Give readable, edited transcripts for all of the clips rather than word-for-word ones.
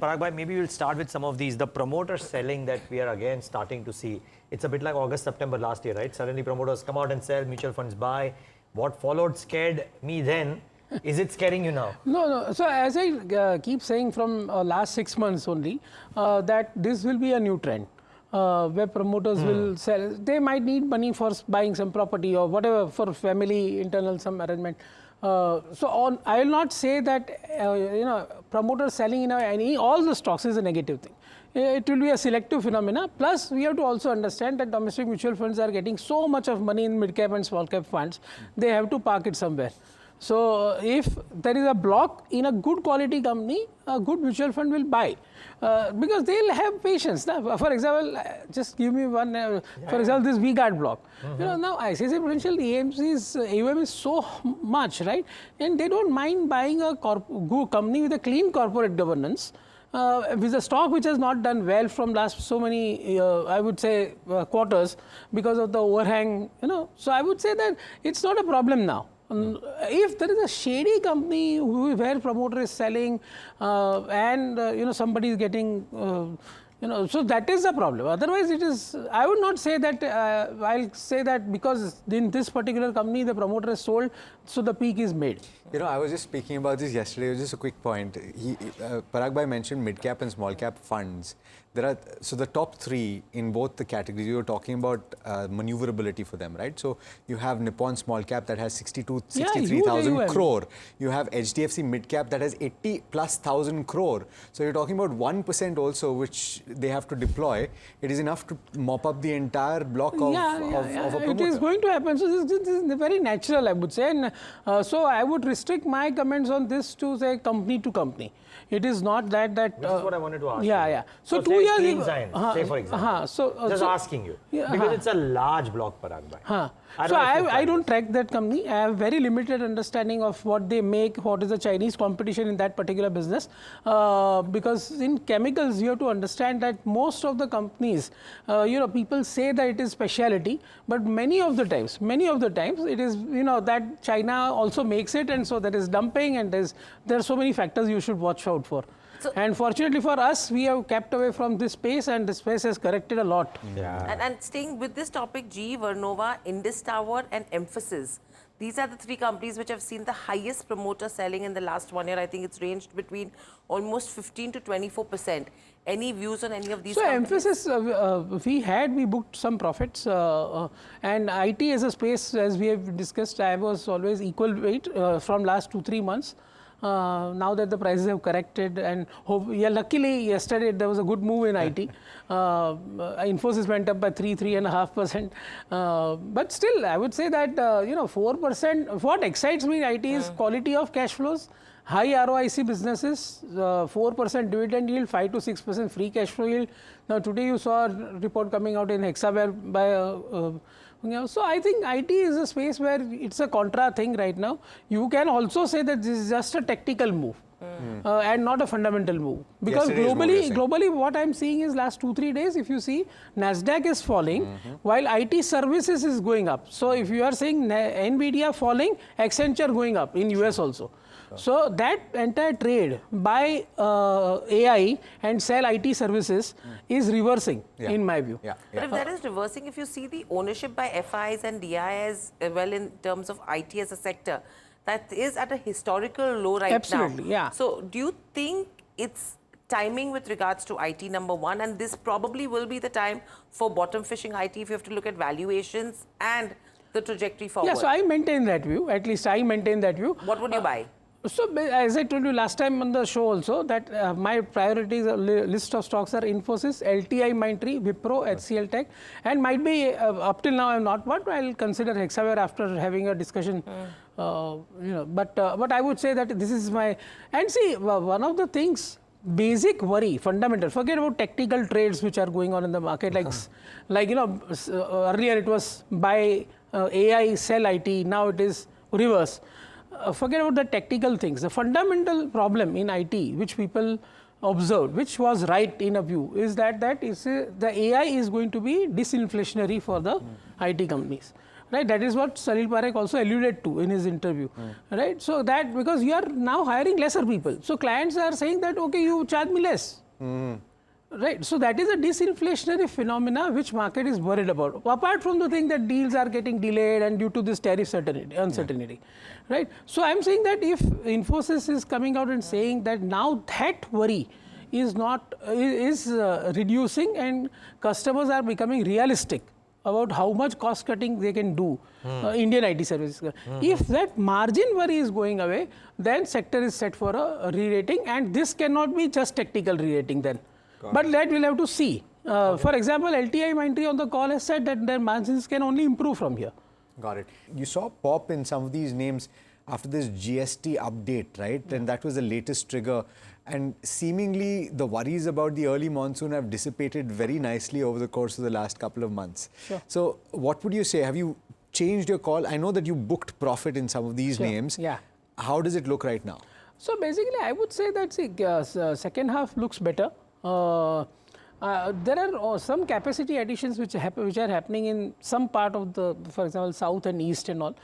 Parag bhai, maybe we'll start with some of these. The promoter selling that we are again starting to see. It's a bit like August, September last year, right? Suddenly promoters come out and sell, mutual funds buy. What followed scared me then. Is it scaring you now? No. So as I keep saying from last 6 months only, that this will be a new trend. Where promoters will sell. They might need money for buying some property or whatever for family internal some arrangement. I will not say that promoters selling in all the stocks is a negative thing. It will be a selective phenomena. Plus, we have to also understand that domestic mutual funds are getting so much of money in mid cap and small cap funds. They have to park it somewhere. So, if there is a block in a good quality company, a good mutual fund will buy because they will have patience. Now, for example, just give me one. For example, this V-Guard block. Now ICICI Prudential AMC's AUM is so much, right? And they don't mind buying a good company with a clean corporate governance. With a stock which has not done well from last so many, I would say, quarters because of the overhang. So I would say that it's not a problem now. If there is a shady company where promoter is selling and somebody is getting so that is the problem. Otherwise, it is. I would not say that. I'll say that because in this particular company the promoter is sold, so the peak is made. I was just speaking about this yesterday. It was just a quick point. Parag bhai mentioned mid cap and small cap funds. So the top three in both the categories, you were talking about maneuverability for them, right? So you have Nippon small cap that has 63,000 crore. You have HDFC mid cap that has 80,000+ crore. So you're talking about 1% also, which they have to deploy. It is enough to mop up the entire block of a promoter. It is going to happen. So this is very natural, I would say. And so I would restrict my comments on this to say company to company. It is not that. That's what I wanted to ask. Yeah. So 2 years. Say for example. Just asking you because it's a large block, Parag bhai. I don't track that company. I have very limited understanding of what they make, what is the Chinese competition in that particular business. Because in chemicals, you have to understand that most of the companies, people say that it is specialty, but many of the times, it is that China also makes it, and so there is dumping, and there are so many factors you should watch out for. So, and fortunately for us, we have kept away from this space, and this space has corrected a lot. Yeah. And staying with this topic, GE Vernova, Indus Tower and Infosys. These are the three companies which have seen the highest promoter selling in the last 1 year. I think it's ranged between almost 15 to 24%. Any views on any of these companies? Infosys, we booked some profits. And IT as a space, as we have discussed, I was always equal weight from last 2-3 months. Now that the prices have corrected and luckily yesterday there was a good move in IT. Infosys went up by 3.5%. But still, I would say that 4%. What excites me in IT is quality of cash flows, high ROIC businesses, 4% dividend yield, 5 to 6% free cash flow yield. Now today you saw a report coming out in Hexaware by. So I think IT is a space where it's a contra thing right now. You can also say that this is just a tactical move and not a fundamental move. Because globally what I'm seeing is last 2-3 days, if you see, Nasdaq is falling while IT services is going up. So if you are saying NVIDIA falling, Accenture going up in US also. So that entire trade by AI and sell IT services is reversing in my view. But if that is reversing, if you see the ownership by FIs and DIs well in terms of IT as a sector, that is at a historical low right now. Absolutely, yeah. So do you think it's timing with regards to IT, number one, and this probably will be the time for bottom fishing IT if you have to look at valuations and the trajectory forward? Yeah, so I maintain that view. At least I maintain that view. What would you buy? So, as I told you last time on the show also, that my priorities list of stocks are Infosys, LTI Mindtree, Wipro, HCL Tech, and might be up till now I am not bought. I'll consider Hexaware after having a discussion. But I would say that this is my, and see, one of the things, basic worry, fundamental. Forget about tactical trades which are going on in the market. Earlier it was buy AI, sell IT. Now it is reverse. Forget about the tactical things. The fundamental problem in IT, which people observed, which was right in a view, is that the AI is going to be disinflationary for the IT companies. right? That is what Salil Parekh also alluded to in his interview, right? So that because you are now hiring lesser people, so clients are saying that okay, you charge me less. Right, so that is a disinflationary phenomena which market is worried about. Apart from the thing that deals are getting delayed and due to this tariff uncertainty, right? So I'm saying that if Infosys is coming out and saying that now that worry is not reducing and customers are becoming realistic about how much cost cutting they can do, Indian IT services. If that margin worry is going away, then sector is set for a re-rating, and this cannot be just technical re-rating then. But that we'll have to see. For example, LTI Mindtree on the call has said that their margins can only improve from here. Got it. You saw pop in some of these names after this GST update, right? And that was the latest trigger. And seemingly the worries about the early monsoon have dissipated very nicely over the course of the last couple of months. Sure. So what would you say? Have you changed your call? I know that you booked profit in some of these names. Yeah. How does it look right now? So basically, I would say that second half looks better. There are some capacity additions which are happening in some part of the, for example, south and east and all.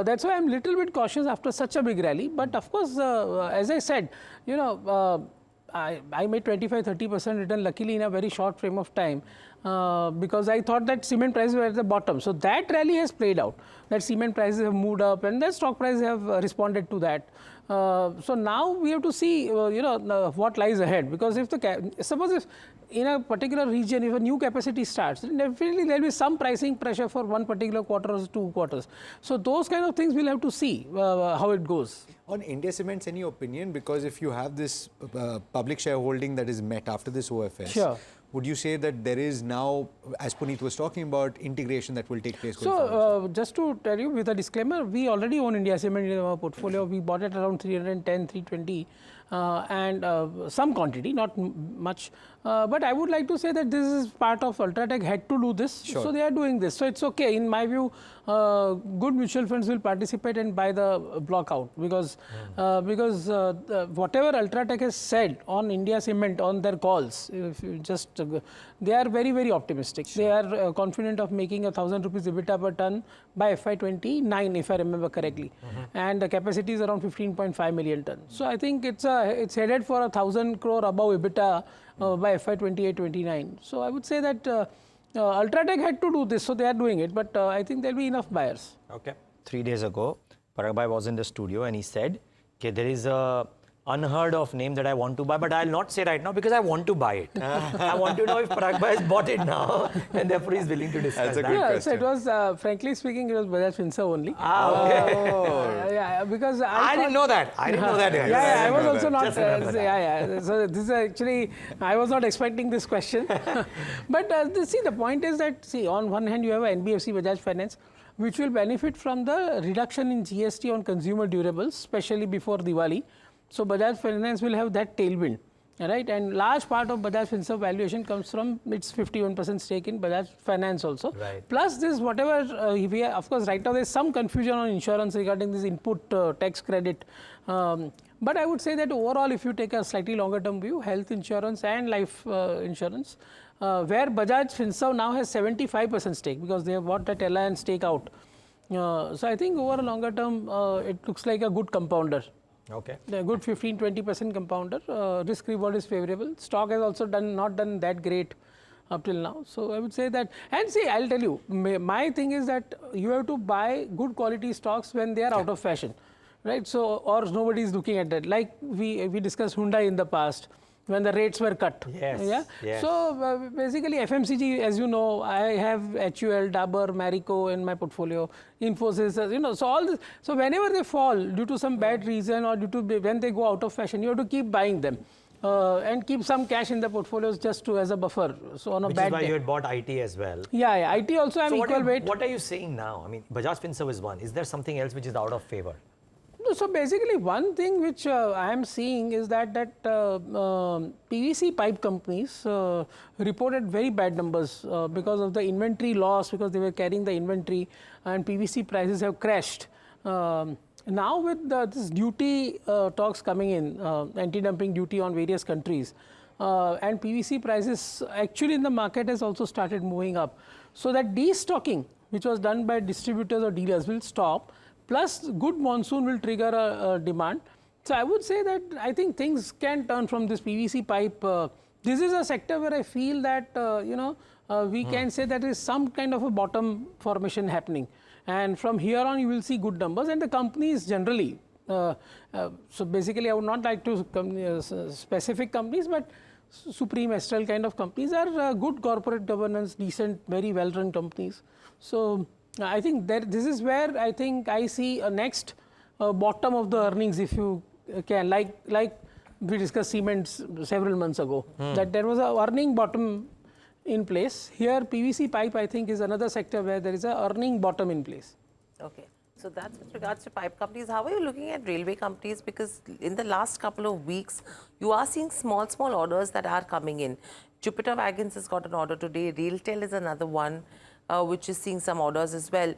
That's why I'm little bit cautious after such a big rally. But of course, as I said, you know, I made 25-30% return luckily in a very short frame of time because I thought that cement prices were at the bottom. So that rally has played out. That cement prices have moved up and the stock prices have responded to that. So now we have to see, what lies ahead, because if suppose if in a particular region, if a new capacity starts, then definitely there will be some pricing pressure for one particular quarter or 2 quarters. So those kind of things we'll have to see how it goes. On India Cements, any opinion? Because if you have this public shareholding that is met after this OFS, sure. Would you say that there is now, as Puneet was talking about, integration that will take place going forward? So, just to tell you with a disclaimer, we already own India Cement in our portfolio. We bought it around 310, 320 and some quantity, not much. But I would like to say that this is part of Ultratech had to do this. Sure. So, they are doing this. So, it's okay. In my view, good mutual funds will participate and buy the block out because whatever Ultratech has said on India Cement on their calls, if you just they are very, very optimistic. Sure. They are confident of making 1,000 rupees EBITDA per ton by FY29, if I remember correctly. And the capacity is around 15.5 million tons. So I think it's headed for 1,000 crore above EBITDA by FY28-29. So I would say that Ultratech had to do this, so they are doing it. But I think there will be enough buyers. Okay. 3 days ago, Parag Bhai was in the studio and he said, okay, there is a unheard of name that I want to buy, but I'll not say right now because I want to buy it. I want to know if Parag Bhai has bought it now and therefore he's willing to discuss That's a that. good Yeah, question. so it was, frankly speaking, it was Bajaj Finserv only. Okay. Yeah, because I didn't know that. I didn't know that. Guys. Yeah, I was know also that. not. Just remember that. So this is actually, I was not expecting this question. But see, the point is that, see, on one hand, you have a NBFC Bajaj Finance, which will benefit from the reduction in GST on consumer durables, especially before Diwali. So Bajaj Finance will have that tailwind, right? And large part of Bajaj Finserv valuation comes from its 51% stake in Bajaj Finance also. Right. Plus this whatever, we are, of course, right now there is some confusion on insurance regarding this input tax credit. But I would say that overall, if you take a slightly longer term view, health insurance and life insurance, where Bajaj Finserv now has 75% stake because they have bought that alliance stake out. So I think over a longer term, it looks like a good compounder. Okay. A good 15-20% compounder. Risk reward is favorable. Stock has also not done that great up till now. So I would say that, and see, I'll tell you, my thing is that you have to buy good quality stocks when they are out of fashion, right? So, or nobody is looking at that. Like we discussed Hyundai in the past, when the rates were cut. Yes. Yeah. Yes. So basically, FMCG, as you know, I have HUL, Dabur, Marico in my portfolio, Infosys, you know. So all this. So whenever they fall due to some bad reason or due to when they go out of fashion, you have to keep buying them and keep some cash in the portfolios just to as a buffer. So on a Which bad is why day. you had bought IT as well. Yeah, IT also I'm equal weight. What are you saying now? I mean, Bajaj Finserv is one. Is there something else which is out of favor? So basically, one thing which I am seeing is that PVC pipe companies reported very bad numbers because of the inventory loss, because they were carrying the inventory and PVC prices have crashed. Now with this duty talks coming in, anti-dumping duty on various countries, and PVC prices actually in the market has also started moving up. So that destocking which was done by distributors or dealers will stop, plus good monsoon will trigger a demand. So I would say that I think things can turn from this PVC pipe. This is a sector where I feel that, we can say that there is some kind of a bottom formation happening. And from here on, you will see good numbers. And the companies generally, so basically, I would not like to specific companies, but Supreme, Astral kind of companies are good corporate governance, decent, very well-run companies. So I think that this is where I think I see a next bottom of the earnings, if you can, like we discussed cement several months ago, that there was a earning bottom in place. Here, PVC pipe, I think, is another sector where there is a earning bottom in place. Okay. So that's with regards to pipe companies. How are you looking at railway companies? Because in the last couple of weeks, you are seeing small orders that are coming in. Jupiter Wagons has got an order today. Railtel is another one, which is seeing some orders as well.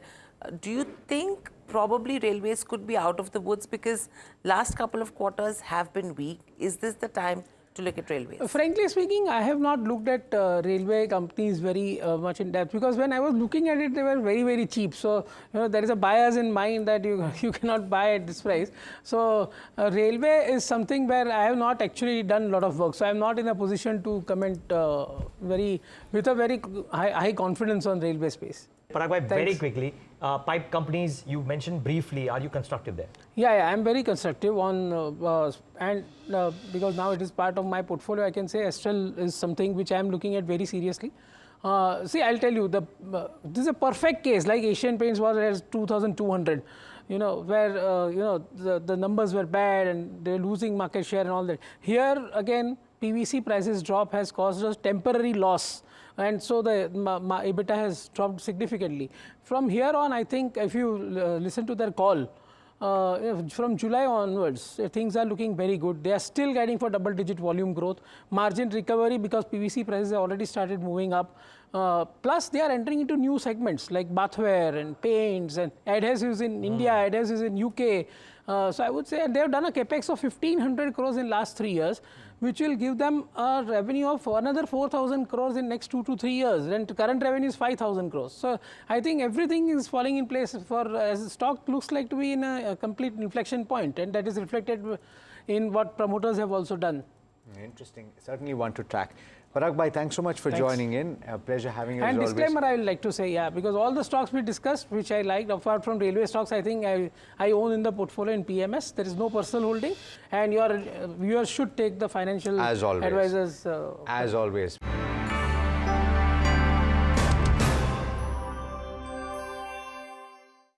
Do you think probably railways could be out of the woods because last couple of quarters have been weak? Is this the time to look at railways? Frankly speaking, I have not looked at railway companies very much in depth, because when I was looking at it, they were very, very cheap. So, there is a bias in mind that you cannot buy at this price. So, railway is something where I have not actually done a lot of work. So, I am not in a position to comment with a very high confidence on railway space. Parag bhai, very quickly, pipe companies, you mentioned briefly, are you constructive there? Yeah, I'm very constructive on, because now it is part of my portfolio, I can say Astral is something which I'm looking at very seriously. See, I'll tell you, this is a perfect case, like Asian Paints was at 2,200, where, the numbers were bad and they're losing market share and all that. Here, again, PVC prices drop has caused us temporary loss. And so the EBITDA has dropped significantly. From here on, I think if you listen to their call, from July onwards, things are looking very good. They are still guiding for double-digit volume growth, margin recovery because PVC prices have already started moving up. Plus, they are entering into new segments like bathware and paints and adhesives in India, adhesives in UK. So I would say they have done a capex of 1,500 crores in last 3 years, which will give them a revenue of another 4,000 crores in next 2 to 3 years. And current revenue is 5,000 crores. So I think everything is falling in place for as stock looks like to be in a complete inflection point, and that is reflected in what promoters have also done. Interesting. Certainly one to track. Parag bhai, thanks so much for joining in. A pleasure having you. And as disclaimer, always. I would like to say, because all the stocks we discussed, which I liked, apart from railway stocks, I think I own in the portfolio in PMS. There is no personal holding, and your viewers should take the financial As always. advisors. As always.